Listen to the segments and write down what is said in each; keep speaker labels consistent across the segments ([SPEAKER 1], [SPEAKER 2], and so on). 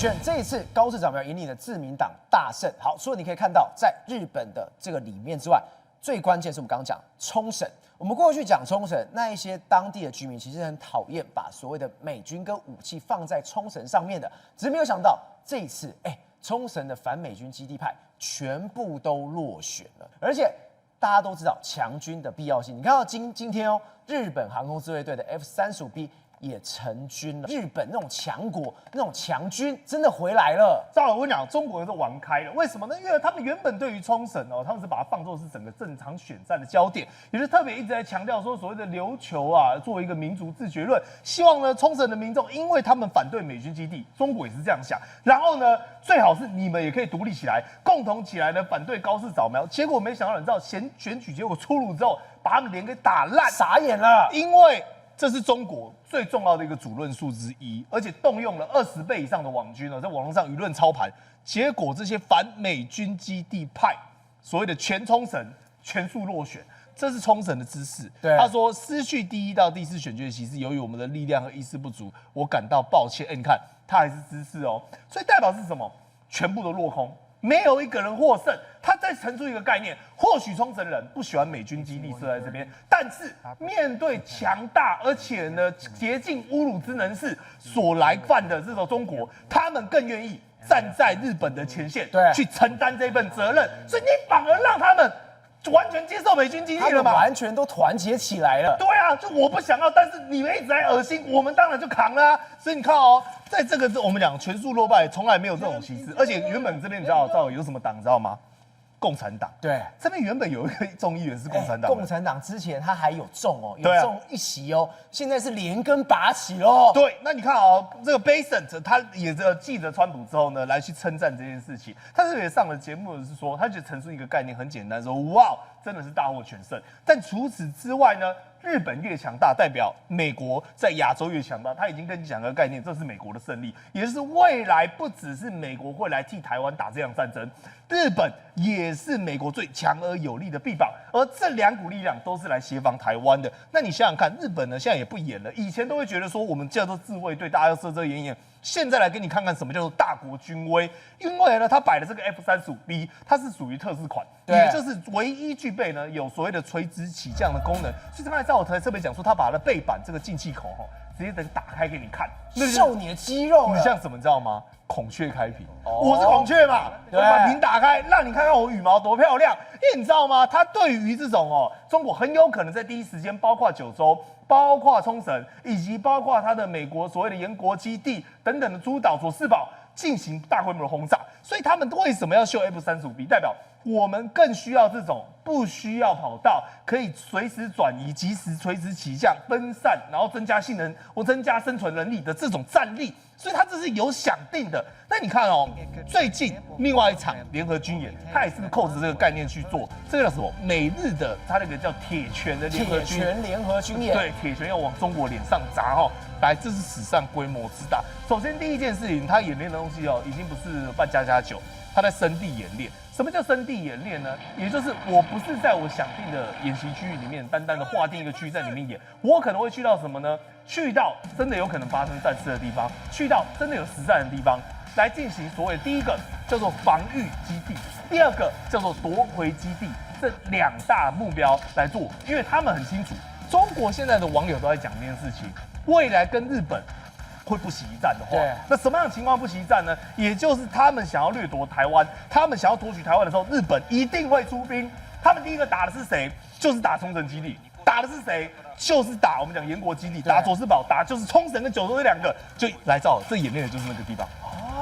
[SPEAKER 1] 轩，这一次高市早苗赢你的自民党大胜。好，除了你可以看到在日本的这个里面之外，最关键是我们刚刚讲冲绳。我们过去讲冲绳，那一些当地的居民其实很讨厌把所谓的美军跟武器放在冲绳上面的，只是没有想到这一次，冲绳的反美军基地派全部都落选了，而且大家都知道强军的必要性。你看到今天哦，日本航空自卫队的 F-35B。也成军了，日本那种强国、那种强军真的回来了。
[SPEAKER 2] 赵老，我跟你讲，中国都玩开了，为什么呢？因为他们原本对于冲绳哦，他们是把它放作是整个正常选战的焦点，也是特别一直在强调说所谓的琉球啊，作为一个民族自决论，希望呢冲绳的民众，因为他们反对美军基地，中国也是这样想，然后呢，最好是你们也可以独立起来，共同起来呢反对高市早苗。结果没想到，你知道选举结果出炉之后，把他们脸给打烂，
[SPEAKER 1] 傻眼了，
[SPEAKER 2] 因为。这是中国最重要的一个主论述之一，而且动用了20倍以上的网军在网络上舆论操盘，结果这些反美军基地派，所谓的全冲绳全数落选，这是冲绳的姿势。他说失去第1到第4选区的席次，由于我们的力量和意识不足，我感到抱歉。你看他还是姿势哦，所以代表是什么？全部都落空。没有一个人获胜，他再陈述一个概念，或许冲绳人不喜欢美军基地设在这边，但是面对强大而且呢竭尽侮辱之能事所来犯的这种中国，他们更愿意站在日本的前线，去承担这份责任，所以你反而让他们完全接受美军基地了嘛？
[SPEAKER 1] 完全都团结起来了。
[SPEAKER 2] 对啊，就我不想要，但是你们一直在恶心，我们当然就扛了啊。所以你看哦。在这个我们讲全数落败，从来没有这种席次，而且原本这边你知道有什么党，你知道吗？共产党。
[SPEAKER 1] 对，
[SPEAKER 2] 这边原本有一个众议员是共产党。
[SPEAKER 1] 共产党之前他还有中哦，有中1席哦，现在是连根拔起喽。
[SPEAKER 2] 对，那你看哦，这个 Besant 他也记得川普之后呢，来去称赞这件事情。他这也上了节目的是说，他就陈述一个概念很简单，说哇，真的是大获全胜。但除此之外呢？日本越强大，代表美国在亚洲越强大。他已经跟你讲个概念，这是美国的胜利，也就是未来不只是美国会来替台湾打这场战争，日本也是美国最强而有力的臂膀。而这2股力量都是来协防台湾的。那你想想看，日本呢现在也不演了，以前都会觉得说我们叫做自卫队，大家要遮遮掩掩。现在来给你看看什么叫做大国军威，因为呢，他摆的这个 F-35B， 它是属于特仕款，也就是唯一具备呢有所谓的垂直起降的功能。所以刚才在我特别讲说，他把它的背板这个进气口直接等打开给你看，
[SPEAKER 1] 秀你的肌肉。
[SPEAKER 2] 你像什么你知道吗？孔雀开屏，我是孔雀嘛，我把屏打开，让你看看我羽毛多漂亮。因为你知道吗？它对于这种中国很有可能在第一时间，包括九州。包括冲绳，以及包括它的美国所谓的研国基地等等的诸岛、佐世保进行大规模的轰炸，所以他们为什么要秀 F-35B？ 代表我们更需要这种不需要跑道，可以随时转移、及时垂直起降、分散，然后增加性能或增加生存能力的这种战力。所以它这是有想定的。那你看哦，最近另外一场联合军演，它也是扣着这个概念去做。这个叫什么？美日的它那个叫铁拳的联合军演。对，铁拳要往中国脸上砸哦。来，这是史上规模之大。首先第一件事情，它演练的东西已经不是扮家家酒，它在生地演练。什么叫生地演练呢？也就是我不是在我想定的演习区域里面单单的划定一个区域在里面演，我可能会去到什么呢？去到真的有可能发生战事的地方，去到真的有实战的地方，来进行所谓第一个叫做防御基地，第二个叫做夺回基地，这2大目标来做，因为他们很清楚，中国现在的网友都在讲这件事情，未来跟日本会不惜一战的话，那什么样的情况不惜一战呢？也就是他们想要掠夺台湾，他们想要夺取台湾的时候，日本一定会出兵。他们第一个打的是谁？就是打冲绳基地。打的是谁？就是打我们讲研国基地，打佐世保，打就是冲绳跟九州这2个，就来照这演练的就是那个地方。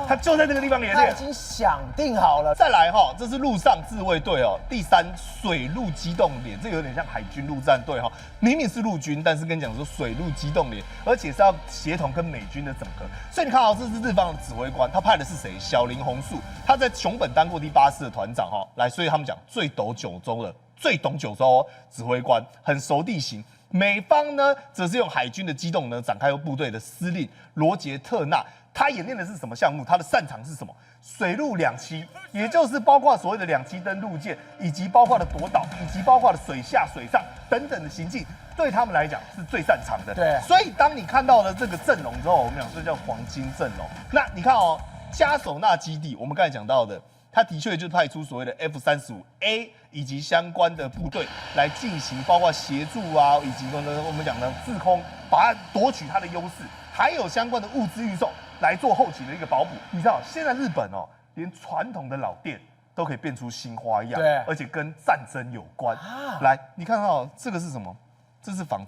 [SPEAKER 2] 他就在这个地方演练，
[SPEAKER 1] 他已经想定好了。
[SPEAKER 2] 再来这是陆上自卫队第3水陆机动连，这有点像海军陆战队明明是陆军，但是跟你讲说水陆机动连，而且是要协同跟美军的整合。所以你看这是日方的指挥官，他派的是谁？小林宏树，他在熊本当过第8师的团长来，所以他们讲最懂九州指挥官，很熟地形。美方呢，则是用海军的机动呢展开部队的司令罗杰特纳，他演练的是什么项目？他的擅长是什么？水陆两栖，也就是包括所谓的两栖登陆舰，以及包括的夺岛，以及包括的水下、水上等等的行径，对他们来讲是最擅长的。
[SPEAKER 1] 对，
[SPEAKER 2] 所以当你看到了这个阵容之后，我们讲这叫黄金阵容。那你看加手纳基地，我们刚才讲到的，他的确就派出所谓的 F-35A 以及相关的部队来进行，包括协助啊，以及我们讲的制空，把它夺取它的优势，还有相关的物资运送来做后期的一个保补。你知道，现在日本哦，连传统的老店都可以变出新花样，
[SPEAKER 1] 对，
[SPEAKER 2] 而且跟战争有关。来，你看到这个是什么？这是纺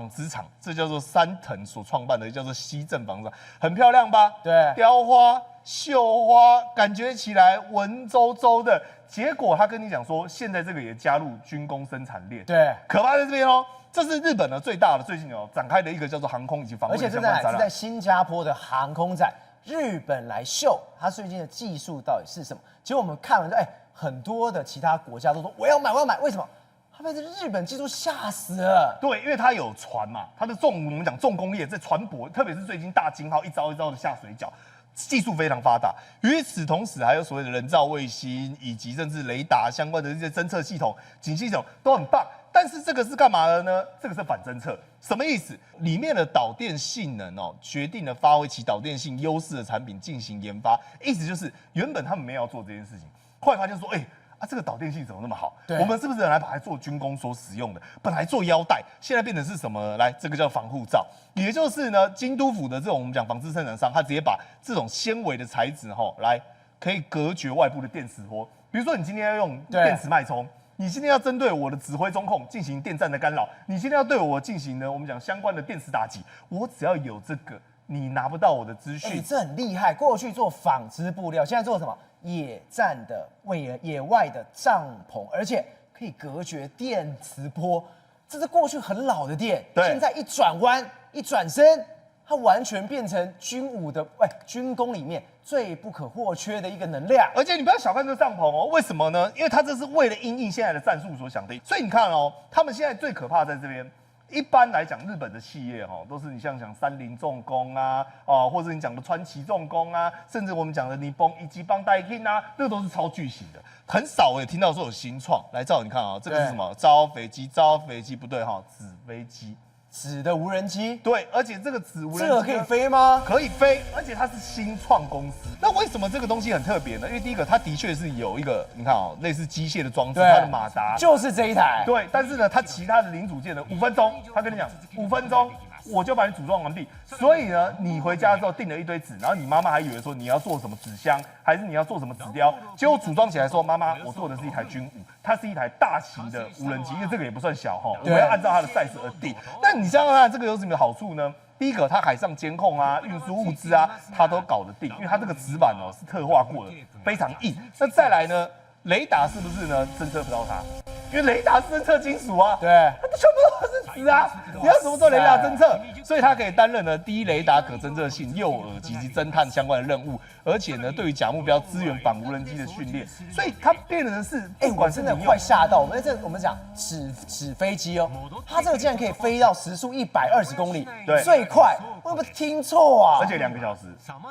[SPEAKER 2] 织厂，这叫做山藤所创办的，叫做西正纺织厂，很漂亮吧？
[SPEAKER 1] 对，
[SPEAKER 2] 雕花、绣花，感觉起来文绉绉的。结果他跟你讲说，现在这个也加入军工生产链，
[SPEAKER 1] 对，
[SPEAKER 2] 可怕在这边哦。这是日本的最大的最近展开的一个叫做航空以及防卫的相关展览，
[SPEAKER 1] 而且是在新加坡的航空展，日本来秀它最近的技术到底是什么？结果我们看完之后，很多的其他国家都说我要买，为什么？他被这日本技术吓死了。
[SPEAKER 2] 对，因为它有船嘛，它的我们讲重工业在船舶，特别是最近大金号一招一招的下水饺，技术非常发达。与此同时，还有所谓的人造卫星以及甚至雷达相关的这些侦测系统、警系统都很棒。但是这个是干嘛的呢？这个是反侦测，什么意思？里面的导电性能决定了发挥其导电性优势的产品进行研发。意思就是原本他们没有要做这件事情，后来发现说，这个导电性怎么那么好？我们是不是来把它做军工所使用的？本来做腰带，现在变成是什么？来，这个叫防护罩，也就是呢，京都府的这种我们讲纺织生产商，他直接把这种纤维的材质来可以隔绝外部的电磁波。比如说你今天要用电磁脉冲，你今天要针对我的指挥中控进行电站的干扰，你今天要对我进行呢我们讲相关的电磁打击，我只要有这个，你拿不到我的资讯。
[SPEAKER 1] 这很厉害。过去做纺织布料，现在做什么？野战的野外的帐篷，而且可以隔绝电磁波，这是过去很老的电，现在一转弯一转身，它完全变成军工里面最不可或缺的一个能量。
[SPEAKER 2] 而且你不要小看这帐篷哦，为什么呢？因为它这是为了因应现在的战术所想的。所以你看哦，他们现在最可怕在这边。一般来讲，日本的企业都是你像讲三菱重工啊，或者你讲的川崎重工啊，甚至我们讲的尼以及邦代金啊，这个都是超巨型的，很少也听到说有新创。来，照你看这个是什么？造飞机不对纸飞机。
[SPEAKER 1] 纸的无人机，
[SPEAKER 2] 对，而且这个纸无人机
[SPEAKER 1] 这个可以飞吗？
[SPEAKER 2] 可以飞，而且它是新创公司。那为什么这个东西很特别呢？因为第一个，它的确是有一个你看类似机械的装置，它的马达
[SPEAKER 1] 就是这一台。
[SPEAKER 2] 对，但是呢，它其他的零组件呢，5分钟，他跟你讲5分钟。我就把你组装完毕，所以呢，你回家之后订了一堆纸，然后你妈妈还以为说你要做什么纸箱，还是你要做什么纸雕，结果组装起来说，妈妈，我做的是一台军武，它是一台大型的无人机，因为这个也不算小我们要按照它的 size 而定。那你想想看，这个有什么好处呢？第一个，它海上监控啊、运输物资啊，它都搞得定，因为它这个纸板是特化过的，非常硬。那再来呢，雷达是不是呢侦测不到它？因为雷达是侦测金属啊，
[SPEAKER 1] 对，
[SPEAKER 2] 它全部都是纸啊，你要怎么做雷达侦测？所以它可以担任呢低雷达可侦测性、诱饵及侦探相关的任务，而且呢对于假目标支援反无人机的训练，所以它变成是
[SPEAKER 1] 我真的快吓到我们讲纸飞机它这个竟然可以飞到时速120公里，
[SPEAKER 2] 对，
[SPEAKER 1] 最快，我有没有听错啊？
[SPEAKER 2] 而且2个小时，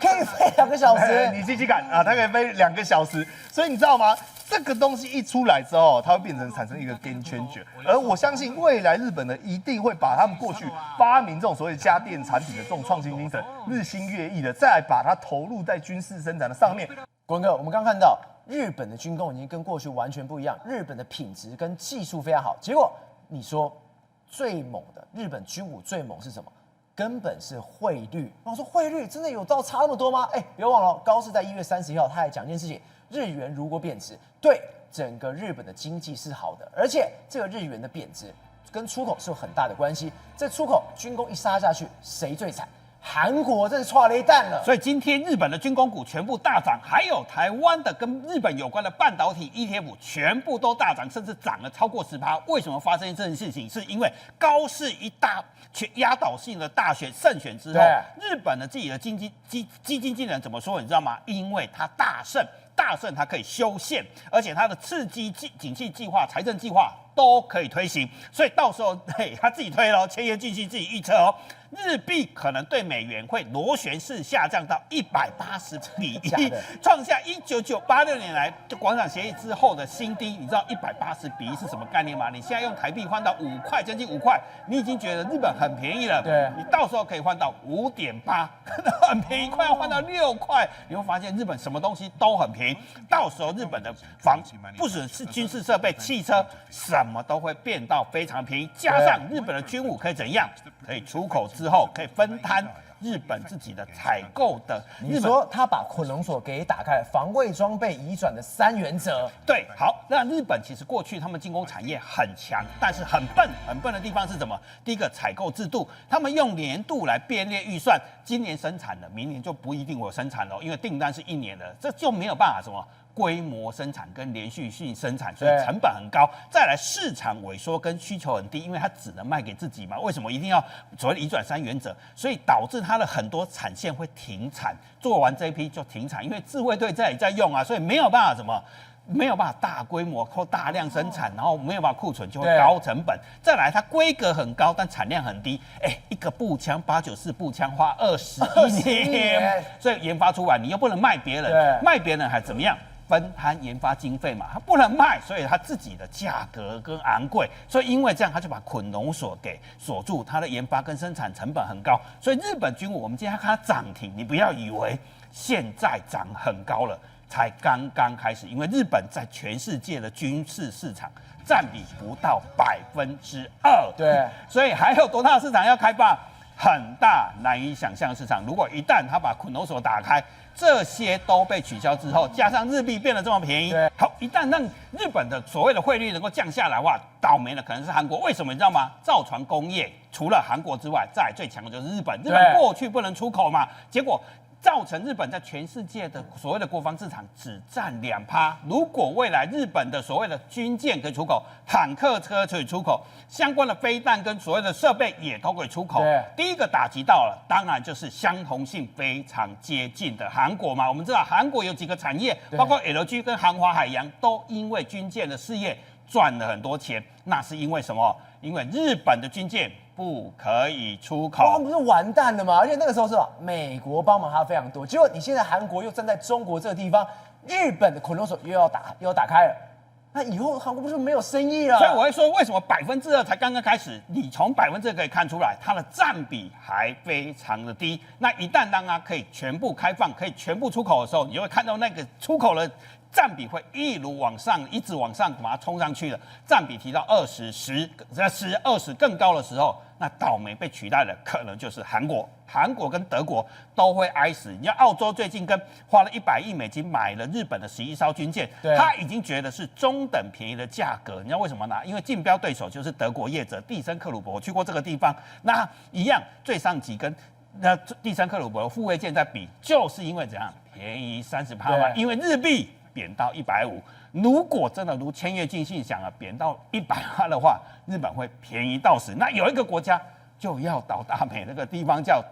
[SPEAKER 1] 可以飞2个小时，
[SPEAKER 2] 你自己敢啊？它可以飞2个小时，所以你知道吗？这个东西一出来之后，它会产生一个 game changer， 而我相信未来日本呢一定会把他们过去发明这种所谓家电产品的这种创新精神日新月异的，再来把它投入在军事生产的上面。
[SPEAKER 1] 国文哥，我们刚看到日本的军工已经跟过去完全不一样，日本的品质跟技术非常好。结果你说最猛的日本军武最猛是什么？根本是汇率。我说汇率真的有到差那么多吗？别忘了，高市在1月31号他还讲一件事情。日元如果贬值，对整个日本的经济是好的，而且这个日元的贬值跟出口是有很大的关系。这出口军工一杀下去，谁最惨？韩国真是剉了一蛋了。
[SPEAKER 3] 所以今天日本的军工股全部大涨，还有台湾的跟日本有关的半导体 ETF 全部都大涨，甚至涨了超过10%。为什么发生这件事情？是因为高市一大压倒性的大选胜选之后，日本的自己的基金经理人怎么说？你知道吗？因为他大胜，它可以修宪，而且它的刺激景气计划、财政计划都可以推行，所以到时候他自己推咯，千言进行自己预测日币可能对美元会螺旋式下降到180:1，创下1986年来就广场协议之后的新低。你知道180:1是什么概念吗？你现在用台币换到5块，将近5块，你已经觉得日本很便宜了。
[SPEAKER 1] 对，
[SPEAKER 3] 你到时候可以换到5.8，很便宜，快要换到6块。你会发现日本什么东西都很便宜，到时候日本的不只是军事设备、汽车，什么都会变到非常便宜。加上日本的军武可以怎样？可以出口之后可以分摊日本自己的采购的。
[SPEAKER 1] 你说他把捆龙锁给打开了，防卫装备移转的3原则。
[SPEAKER 3] 对，好，那日本其实过去他们进攻产业很强，但是很笨的地方是什么？第一个采购制度，他们用年度来编列预算，今年生产了，明年就不一定有生产了，因为订单是1年的，这就没有办法什么规模生产跟连续性生产，所以成本很高。再来市场萎缩跟需求很低，因为它只能卖给自己嘛。为什么一定要所谓的移转3原则？所以导致它的很多产线会停产，做完这一批就停产，因为自卫队这里在用啊，所以没有办法什么。没有办法大规模或大量生产，然后没有办法库存，就会高成本。再来，它规格很高，但产量很低。一个步枪894步枪花21年，所以研发出来，你又不能卖别人，卖别人还怎么样？分摊研发经费嘛，它不能卖，所以它自己的价格跟昂贵，所以因为这样，他就把捆龙锁给锁住，它的研发跟生产成本很高，所以日本军武我们今天看它涨停，你不要以为现在涨很高了。才刚刚开始，因为日本在全世界的军事市场占比不到2%，
[SPEAKER 1] 对，
[SPEAKER 3] 所以还有多大的市场要开发？很大难以想象的市场。如果一旦他把捆龙锁打开，这些都被取消之后，加上日币变得这么便宜，好，一旦让日本的所谓的汇率能够降下来的话，倒霉的可能是韩国。为什么你知道吗？造船工业除了韩国之外，再来最强的就是日本。日本过去不能出口嘛，结果造成日本在全世界的所谓的国防市场只占2%。如果未来日本的所谓的军舰可以出口，坦克车可以出口，相关的飞弹跟所谓的设备也都可以出口。第一个打击到了，当然就是相同性非常接近的韩国嘛。我们知道韩国有几个产业，包括 LG 跟韩华海洋，都因为军舰的事业赚了很多钱。那是因为什么？因为日本的军舰不可以出口，
[SPEAKER 1] 他不是完蛋了吗？而且那个时候是吧，美国帮忙他非常多，结果你现在韩国又站在中国这个地方，日本的捆龙锁又要打开了，那以后韩国不是没有生意了？
[SPEAKER 3] 所以我会说，为什么2%才刚刚开始？你从2%可以看出来，它的占比还非常的低。那一旦让它可以全部开放，可以全部出口的时候，你就会看到那个出口的占比会一直往上把它冲上去了，占比提到20、10、20更高的时候，那倒霉被取代的可能就是韩国跟德国都会挨死。你看澳洲最近花了100亿美金买了日本的11艘军舰，他已经觉得是中等便宜的价格。你知道为什么呢？因为竞标对手就是德国业者蒂森克虏伯，我去过这个地方，那一样最上级跟蒂森克虏伯的护卫舰在比，就是因为怎样便宜30%嘛，因为日币贬到150，如果真的如千叶敬信想贬到100%的话，日本会便宜到死。那有一个国家就要倒大霉，那个地方叫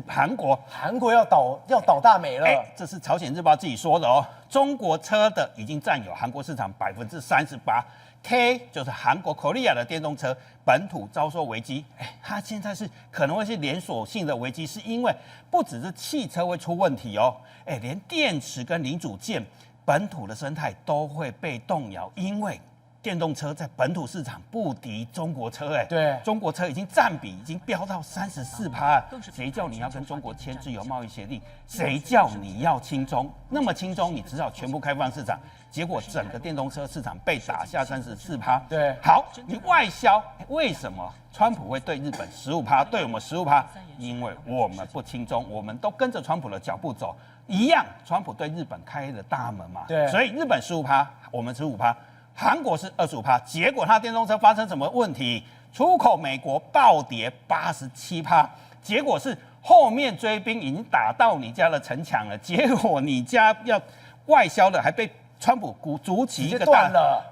[SPEAKER 3] 韩国，
[SPEAKER 1] 韩国要倒大霉了。
[SPEAKER 3] 这是朝鲜日报自己说的哦。中国车的已经占有韩国市场38%，K 就是韩国 Korea 的电动车本土遭受危机，它现在是可能会是连锁性的危机，是因为不只是汽车会出问题哦，连电池跟零组件。本土的生态都会被动摇，因为电动车在本土市场不敌中国车，
[SPEAKER 1] 对，
[SPEAKER 3] 中国车占比已经飙到34%，谁叫你要跟中国签自由贸易协定？谁叫你要亲中？那么亲中，你只好全部开放市场，结果整个电动车市场被打下34%。
[SPEAKER 1] 对，
[SPEAKER 3] 好，你外销为什么川普会对日本15%，对我们15%？因为我们不亲中，我们都跟着川普的脚步走。一样，川普对日本开了大门嘛，
[SPEAKER 1] 对，
[SPEAKER 3] 所以日本15%，我们15%，韩国是25%，结果它电动车发生什么问题？出口美国暴跌87%，结果是后面追兵已经打到你家的城墙了，结果你家要外销的还被川普筑起一个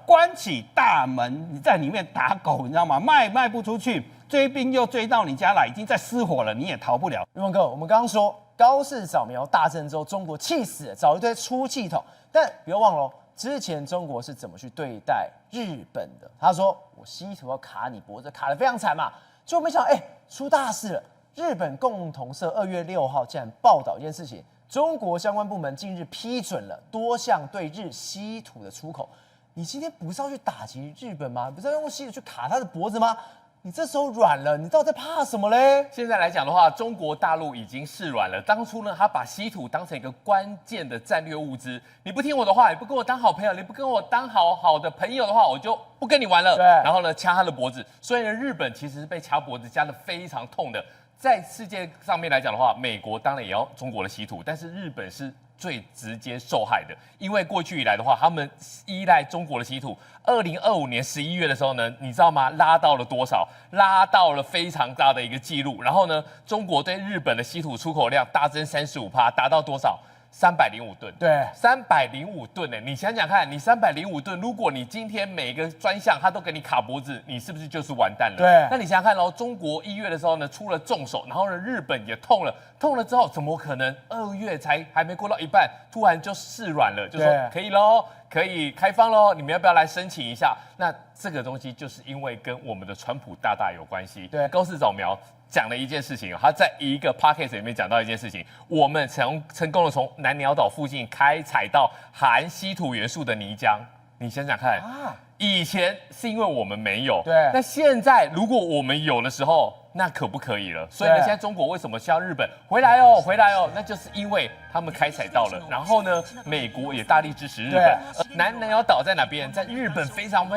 [SPEAKER 3] 关起大门，你在里面打狗，你知道吗？卖不出去，追兵又追到你家来，已经在失火了，你也逃不了。
[SPEAKER 1] 宇文哥，我们刚刚说高市扫描大震之后，中国气死了，找一堆出气筒，但不要忘了，之前中国是怎么去对待日本的？他说我稀土要卡你脖子，卡得非常惨嘛，结果没想到出大事了，日本共同社2月6号竟然报道一件事情，中国相关部门近日批准了多项对日稀土的出口。你今天不是要去打击日本吗？不是要用稀土去卡他的脖子吗？你这时候软了，你到底在怕什么嘞？
[SPEAKER 4] 现在来讲的话，中国大陆已经示软了。当初呢，他把稀土当成一个关键的战略物资。你不听我的话，你不跟我当好朋友，你不跟我当好的朋友的话，我就不跟你玩了。
[SPEAKER 1] 对。
[SPEAKER 4] 然后呢，掐他的脖子。所以呢，日本其实是被掐脖子掐得非常痛的。在世界上面来讲的话，美国当然也要中国的稀土，但是日本是最直接受害的，因为过去以来的话，他们依赖中国的稀土。2025年11月的时候呢，你知道吗？拉到了多少？拉到了非常大的一个记录。然后呢，中国对日本的稀土出口量大增35%，达到多少？305吨。
[SPEAKER 1] 对
[SPEAKER 4] ，305吨呢？你想想看，你305吨，如果你今天每一个专项它都给你卡脖子，你是不是就是完蛋了？
[SPEAKER 1] 对。
[SPEAKER 4] 那你想想看哦，中国1月的时候呢出了重手，然后呢日本也痛了，痛了之后怎么可能2月还没过到一半，突然就示软了，就说可以喽，可以开放喽，你们要不要来申请一下？那这个东西就是因为跟我们的川普大大有关系。
[SPEAKER 1] 对，
[SPEAKER 4] 高市早苗讲了一件事情，他在一个 podcast 里面讲到一件事情，我们成功的从南鸟岛附近开采到含稀土元素的泥浆。你想想看，以前是因为我们没有，
[SPEAKER 1] 对，
[SPEAKER 4] 那现在如果我们有的时候，那可不可以了？所以呢，现在中国为什么向日本回来哦，那就是因为他们开采到了，然后呢，美国也大力支持日本。南鸟岛在哪边？在日本非常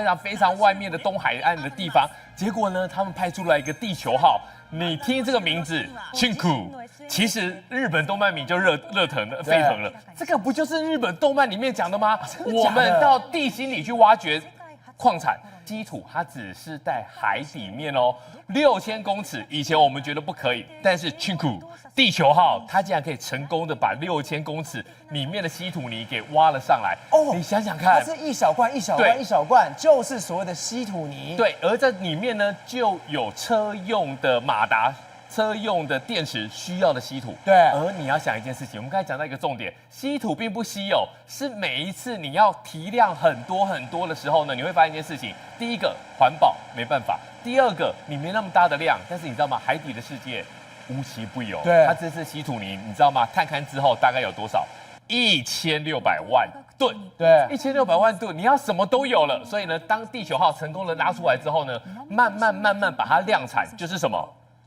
[SPEAKER 4] 外面的东海岸的地方。结果呢，他们派出来一个地球号。你听这个名字 ，Chinku， 其实日本动漫迷就热腾了，沸腾了。这个不就是日本动漫里面讲的吗？我们到地心里去挖掘矿产。稀土它只是在海底面哦，6000公尺。以前我们觉得不可以，但是 Chinku 地球号它竟然可以成功的把6000公尺里面的稀土泥给挖了上来。哦，你想想看，
[SPEAKER 1] 它是一小罐，就是所谓的稀土泥。
[SPEAKER 4] 对，而在里面呢就有车用的马达。车用的电池需要的稀土，
[SPEAKER 1] 对。
[SPEAKER 4] 而你要想一件事情，我们刚才讲到一个重点，稀土并不稀有，是每一次你要提亮很多的时候呢，你会发现一件事情：第一个，环保没办法；第二个，你没那么大的量，但是你知道吗？海底的世界无奇不有，
[SPEAKER 1] 对，
[SPEAKER 4] 它这次稀土泥，你知道吗？探勘之后大概有多少？1600万吨，
[SPEAKER 1] 对
[SPEAKER 4] ，1600万吨，你要什么都有了。所以呢，当地球号成功的拉出来之后呢，慢慢把它量产，就是什么？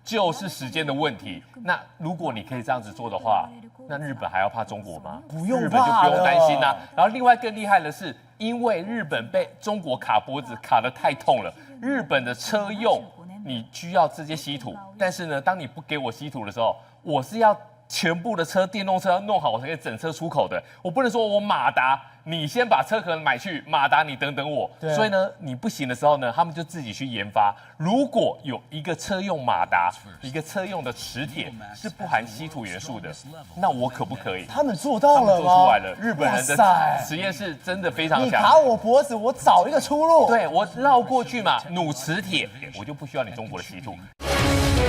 [SPEAKER 4] 就是时间的问题。那如果你可以这样子做的话，那日本还要怕中国吗？
[SPEAKER 1] 不用怕了，
[SPEAKER 4] 日本就不用担心啦。然后另外更厉害的是，因为日本被中国卡脖子卡得太痛了，日本的车用你需要这些稀土，但是呢，当你不给我稀土的时候，我是要全部的电动车弄好，我才可以整车出口的。我不能说我马达，你先把车壳买去，马达你等我。所以呢，你不行的时候呢，他们就自己去研发。如果有一个车用马达，一个车用的磁铁是不含稀土元素的，那我可不可以？
[SPEAKER 1] 他们做到了吗？
[SPEAKER 4] 他们做出来了，日本人的实验室真的非常强。
[SPEAKER 1] 你卡我脖子，我找一个出路。
[SPEAKER 4] 对，我绕过去嘛，弩磁铁，我就不需要你中国的稀土。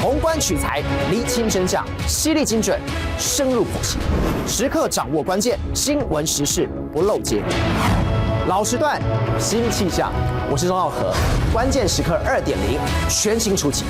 [SPEAKER 5] 宏观取材，厘清真相，犀利精准，深入剖析，时刻掌握关键，新闻时事不漏接。老时段，新气象，我是钟浩和，关键时刻2.0，全新出击。